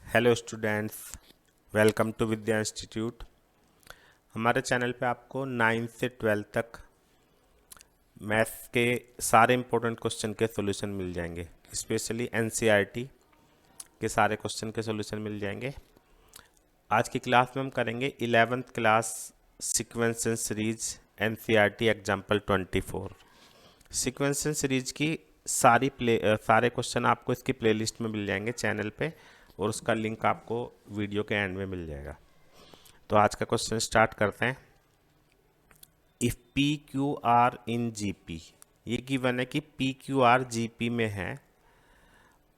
Hello students, welcome to Vidya institute. हमारे channel पे आपको 9 से 12 तक मैथ्स के सारे इम्पोर्टेंट क्वेश्चन के सॉल्यूशन मिल जाएंगे। स्पेशली एनसीईआरटी के सारे क्वेश्चन के सॉल्यूशन मिल जाएंगे। आज की क्लास में हम करेंगे 11th class sequential series NCERT example 24। Sequential series की सारे क्वेश्चन आपको इसकी प्लेलिस्ट में मिल जाएंगे चैनल पे, और उसका लिंक आपको वीडियो के एंड में मिल जाएगा। तो आज का क्वेश्चन स्टार्ट करते हैं। If P Q R in GP, ये गिवन है कि पी क्यू आर जीपी में है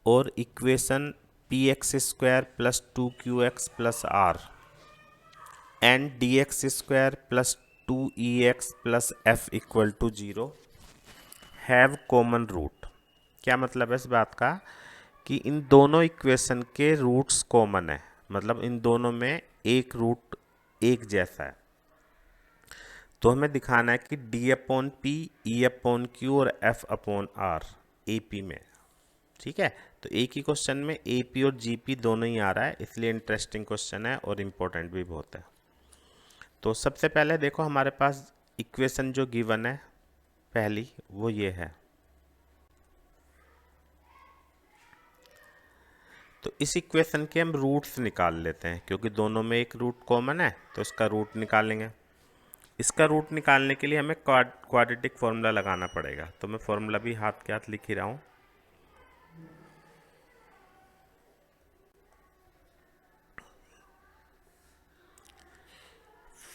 और equation P X square plus 2qx plus R and D X square plus 2ex plus F equal to 0 have common root. क्या मतलब है इस बात का कि इन दोनों इक्वेशन के रूट्स कॉमन है, मतलब इन दोनों में एक रूट एक जैसा है। तो हमें दिखाना है कि डी अपॉन पी, ई अपॉन क्यू और F upon R A P में। ठीक है, तो एक ही क्वेश्चन में ए पी और जी पी दोनों ही आ रहा है, इसलिए इंटरेस्टिंग क्वेश्चन है और इम्पोर्टेंट भी बहुत है। तो सबसे पहले देखो, हमारे पास इक्वेशन जो गिवन है पहली वो ये है। तो इस इक्वेशन के हम रूट्स निकाल लेते हैं, क्योंकि दोनों में एक रूट कॉमन है तो इसका रूट निकालेंगे। इसका रूट निकालने के लिए हमें क्वाड्रेटिक फॉर्मूला लगाना पड़ेगा। तो मैं फॉर्मूला भी हाथ के हाथ लिख ही रहा हूँ।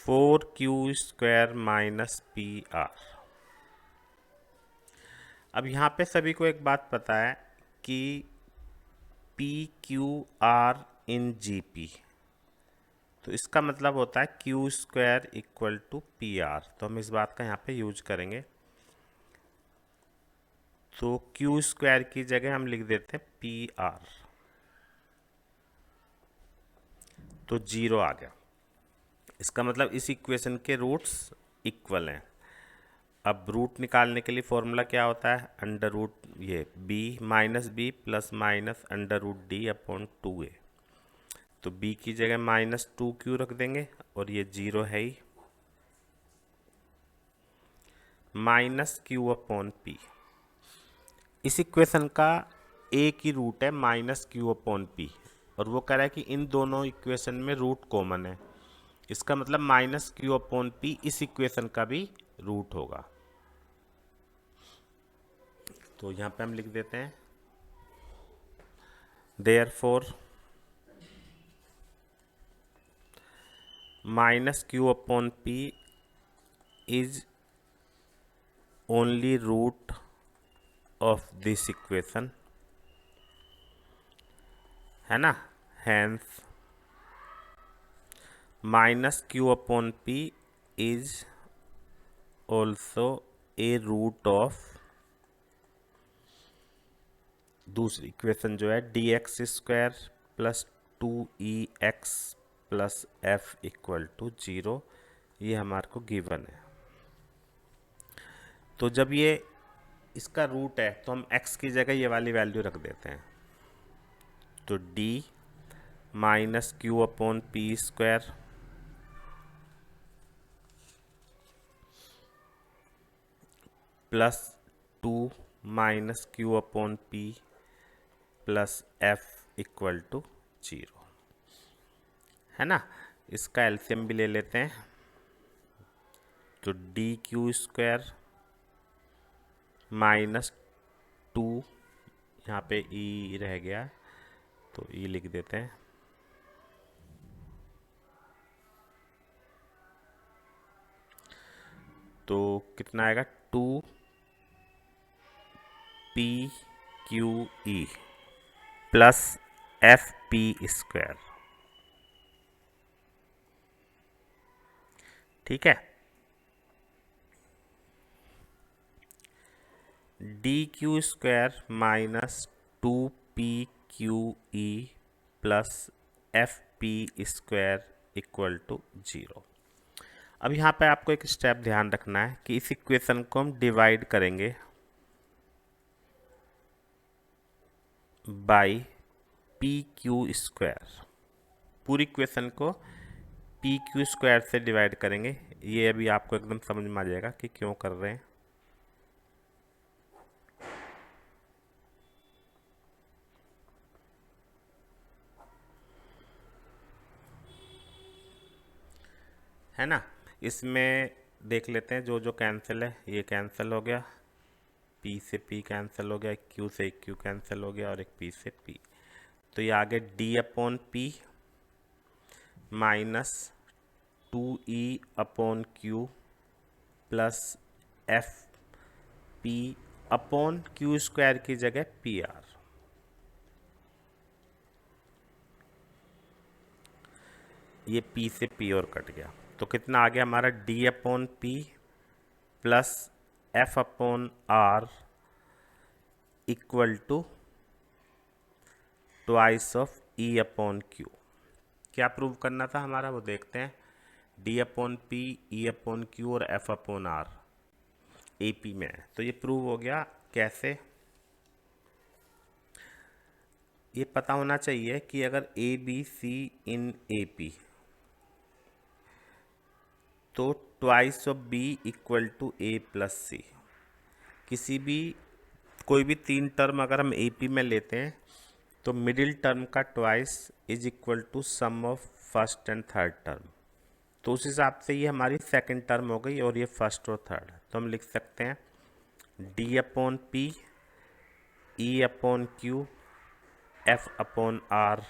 Four Q square minus P R. अब यहाँ पे सभी को एक बात पता है कि P Q R in G P, तो इसका मतलब होता है Q square equal to P R. तो हम इस बात का यहाँ पे यूज करेंगे। तो क्यू स्क्वायर की जगह हम लिख देते हैं पी आर, तो 0 आ गया। इसका मतलब इस इक्वेशन के रूट्स इक्वल हैं। अब रूट निकालने के लिए फॉर्मूला क्या होता है, अंडर रूट ये b minus B plus minus under root D upon 2a। तो b की जगह माइनस 2q रख देंगे और ये 0 है ही, माइनस क्यू अपॉन पी। इस इक्वेशन का एक ही रूट है माइनस क्यू अपॉन पी, और वो कह रहा है कि इन दोनों इक्वेशन में रूट कॉमन है। इसका मतलब माइनस क्यू अपॉन पी इस इक्वेशन का भी रूट होगा। तो यहाँ पे हम लिख देते हैं therefore minus Q upon P is only root of this equation, है ना। Hence minus Q upon P is also a root of दूसरी इक्वेशन जो है D X square plus 2ex plus F equal to 0। ये हमारे को given है। तो जब ये इसका रूट है तो हम x की जगह ये वाली वैल्यू रख देते हैं। तो d minus Q upon P square plus 2 minus Q upon P plus F equal to 0, है ना। इसका एलसीएम भी ले लेते हैं। तो डी क्यू स्क्वायर माइनस 2, यहाँ पे ई रह गया तो ई लिख देते हैं, तो कितना आएगा 2 p q e plus F p square. ठीक है, d q square minus 2 p q e plus F p square equal to 0। अब यहाँ पे आपको एक स्टेप ध्यान रखना है कि इस इक्वेशन को हम डिवाइड करेंगे बाय पी क्यू स्क्वायर, पूरी क्वेश्चन को पी क्यू स्क्वायर से डिवाइड करेंगे। ये अभी आपको एकदम समझ में आ जाएगा कि क्यों कर रहे हैं। है ना, इसमें देख लेते हैं जो जो कैंसिल है। ये कैंसिल हो गया, पी से पी कैंसिल हो गया, क्यू से क्यू कैंसिल हो गया और एक पी से पी। तो ये आगे D upon P minus 2e upon Q plus F P upon Q square की जगह पी आर। ये पी से पी और कट गया, तो कितना आ गया हमारा D upon P plus F upon R equal to twice of E upon Q. क्या प्रूव करना था हमारा वो देखते हैं। डी अपॉन पी, ई अपॉन क्यू और F upon R A P में है, तो ये प्रूव हो गया। कैसे, ये पता होना चाहिए कि अगर A B C in A P तो twice of B equal to A plus C. किसी भी कोई भी तीन टर्म अगर हम ए पी में लेते हैं तो मिडिल टर्म का twice is equal to sum of first and third term. तो उस हिसाब से ये हमारी सेकंड टर्म हो गई और ये फर्स्ट और थर्ड। तो हम लिख सकते हैं D upon P, E upon q, f upon r,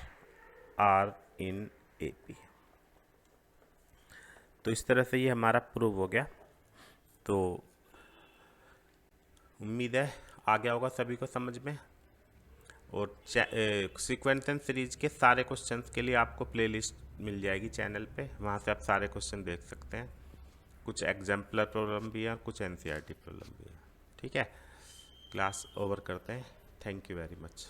r in A P. तो इस तरह से ये हमारा प्रूव हो गया। तो उम्मीद है आ गया होगा सभी को समझ में। और सीक्वेंस एंड सीरीज के सारे क्वेश्चंस के लिए आपको प्लेलिस्ट मिल जाएगी चैनल पे, वहाँ से आप सारे क्वेश्चन देख सकते हैं। कुछ एग्जाम्पलर प्रॉब्लम भी है, कुछ एनसीईआरटी प्रॉब्लम भी है। ठीक है, क्लास ओवर करते हैं। Thank you very much.